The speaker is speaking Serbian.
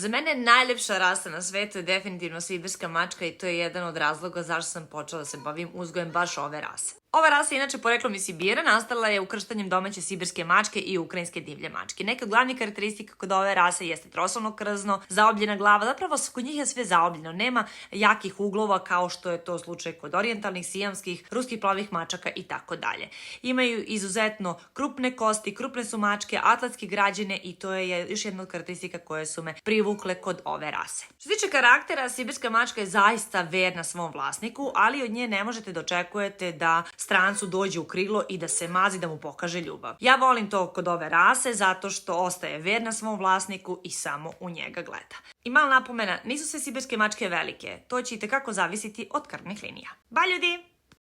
Za mene najlepša rasa na svetu je definitivno sibirska mačka i to je jedan od razloga zašto sam počela da se bavim uzgojem baš ove rase. Ova rasa je inače poreklom iz Sibira, nastala je ukrštanjem domaće sibirske mačke i ukrajinske divlje mačke. Neka od glavnih karakteristika kod ove rase jeste trosolno krzno, zaobljena glava, zapravo kod njih je sve zaobljeno, nema jakih uglova kao što je to slučaj kod orijentalnih, sijamskih, ruskih plavih mačaka i tako dalje. Imaju izuzetno krupne kosti, krupne su mačke, atletski građene i to je još jedna od karakteristika koje su me privukle kod ove rase. Što se tiče karaktera, sibirska mačka je zaista verna svom vlasniku, ali od nje ne možete da očekujete da strancu dođe u krilo i da se mazi da mu pokaže ljubav. Ja volim to kod ove rase zato što ostaje verna svom vlasniku i samo u njega gleda. I mala napomena, nisu sve sibirske mačke velike, to će itekako zavisiti od krvnih linija. Bye ljudi!